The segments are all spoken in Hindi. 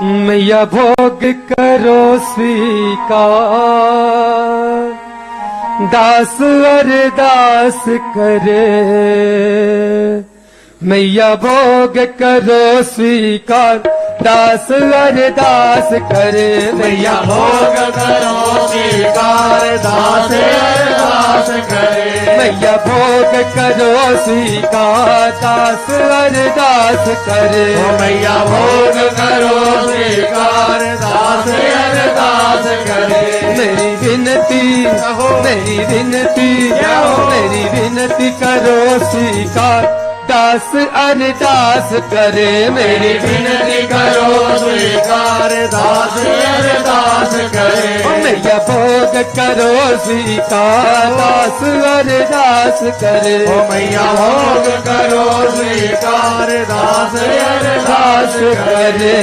मैया भोग करो स्वीकार, दास अरदास करे। मैया भोग करो स्वीकार, दास अरदास करे। मैया भोग करो स्वीकार, दास अरदास करे। मैया भोग करो स्वीकार, दास अरदास करे। मैया भोग करो स्वीकार, दास अरदास करे। मेरी विनती मेरी विनती मेरी विनती करो स्वीकार, दास अरदास करे। मेरी विनती करो स्वीकार, दास अरदास करे। मैया भोग करो स्वीकार, दास अरदास करे। मैया भोग करो स्वीकार, दास अरदास करे।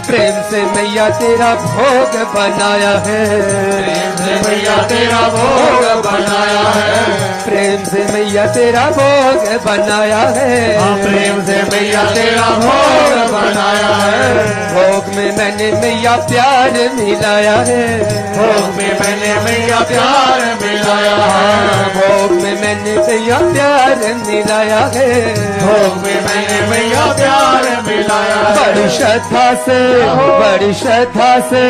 प्रेम से मैया तेरा भोग बनाया है, प्रेम से मैया तेरा भोग बनाया है। प्रेम से मैया तेरा भोग बनाया है। प्रेम से मैया तेरा भोग बनाया है। भोग में मैंने मैया प्यार मिलाया है। भोग में मैंने मैया प्यार मिलाया है। भोग में मैंने मैया प्यार मिलाया है। भोग में मैंने मैया प्यार मिलाया है। बड़ी श्रद्धा से बड़ी श्रद्धा से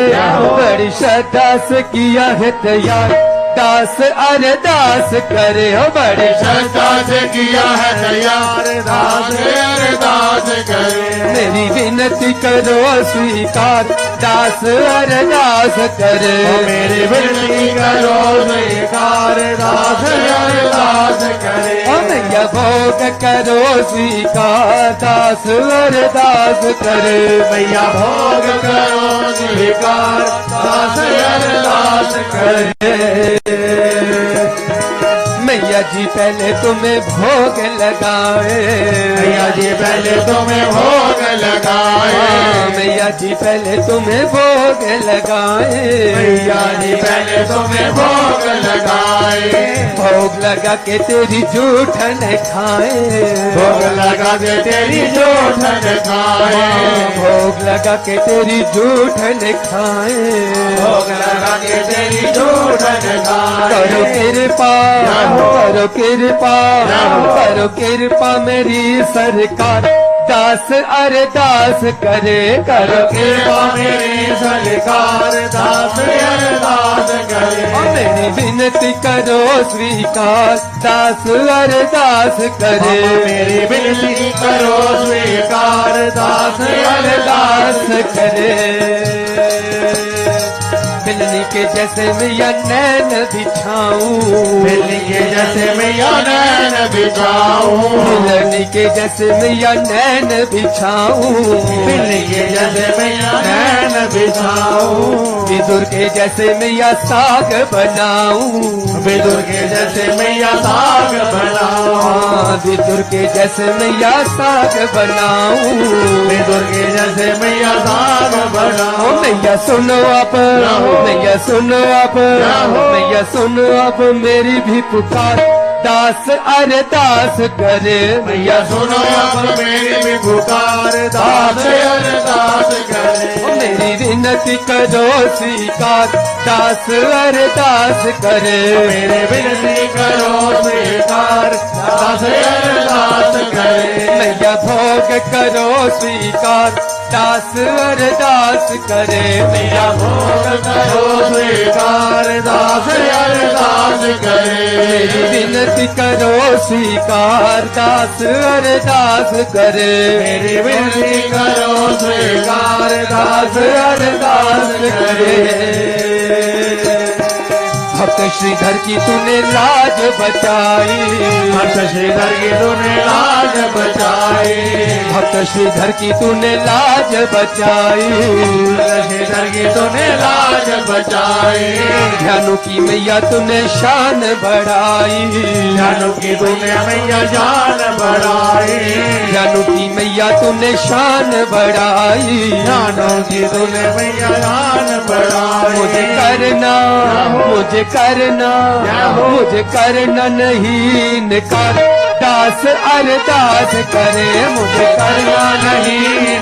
बड़ी श्रद्धा से किया है तैयार, दास अरदास करे। हो बड़ी श्रद्धा से किया है तैयार, दास अरदास करे। मेरी विनती करो स्वीकार, दास अरदास करे। मेरी विनती करो स्वीकार, दास अरदास करे। मैया भोग करो स्वीकार, दास अरदास करे। मैया भोग करो स्वीकार, दास अरदास करे। मैया जी पहले तुम्हें भोग लगाए। मैया जी पहले तुम्हें भोग लगाए। मैया जी पहले तुम्हें भोग लगाए। मैया जी पहले तुम्हें भोग लगाए। भोग लगा के तेरी जूठन खाए। भोग लगा के तेरी जूठन खाए। भोग लगा के तेरी जूठन खाए। भोग लगा के तेरी जूठन खाए। करो कृपा करो कृपा करो कृपा मेरी सरकार, दास अरदास करे। करो कृपा मेरी सरकार, दास अरदास करे। मेरी विनती करो स्वीकार, दास अरदास करे। मेरी विनती करो स्वीकार, दास अरदास करे। बिल्ली के जैसे मैया नैन बिछाऊं, बिल्ली के जैसे मैया नैन बिछाऊं। बिल्ली के जैसे मैया नैन बिछाऊं। बिल्ली के जैसे मैया नैन बिछाऊं। विदुर के जैसे मैया साग बनाऊं। विदुर के जैसे मैया साग बनाऊं। विदुर के जैसे मैया साग बनाऊं। विदुर के जैसे मैया साग बनाऊं। मैया सुनो अब मैया सुनो अब मैया सुनो अब मेरी भी पुकार, दास अरदास करे। मैया सुनो अब मेरी भी पुकार, दास अरदास करे। मेरी विनती करो स्वीकार, दास अरदास करे। मेरे विनती करो स्वीकार, दास अरदास करे। मैया भोग करो स्वीकार, दास अरदास करे। मैया भोग करो स्वीकार, दास अरदास करे। मेरी विनती करो स्वीकार, दास अरदास करे। मेरी विनती करो स्वीकार, दास अरदास करे। भक्त श्रीधर की तूने लाज बचाई। भक्त श्रीधर की तूने लाज बचाई। भक्त श्रीधर की तूने लाज बचाई। श्रीधर की तूने लाज बचाई। ध्यानु की मैया तूने शान बढ़ाई। ध्यानु की तूने मैया जान बढ़ाई। ध्यानु की मैया तूने शान बढ़ाई। ध्यानु की तूने मैया जान बढ़ाई। मुझे करना मुझे करना नहीं निकार, दास अरदास करे। मुझे करना नहीं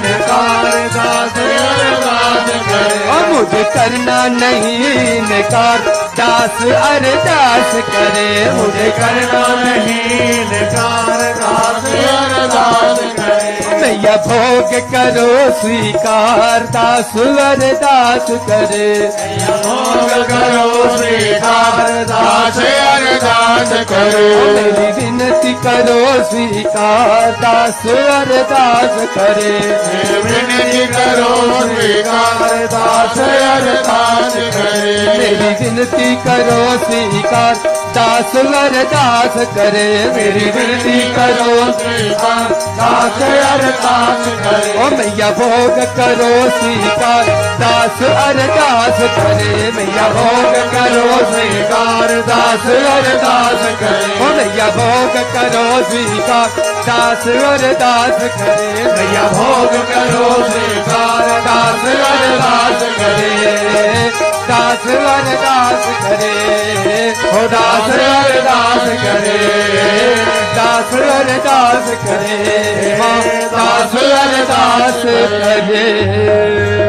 मुझे करना नहीं इनकार, दास अरदास करे मुझे करना नहीं इनकार, दास अरदास करे। मैया भोग करो स्वीकार, दास अरदास करे भोग करो स्वीकार, दास अरदास करो। मेरी विनती करो स्वीकार, दास अरदास करे विनती करो स्वीकार, दास अरदास करे। मेरी विनती करो स्वीकार, दास अरदास करे मेरी विनती करो स्वीकार, दास अरदास करे। ओ मैया भोग करो स्वीकार, दास अरदास करे मैया भोग करो स्वीकार, दास अरदास करे ओ मैया भोग करो स्वीकार, दास अरदास करे मैया भोग करो स्वीकार, दास अरदास करे। दास अरदास करे ओ दास अरदास करे, दास अरदास करे माँ दास अरदास करे।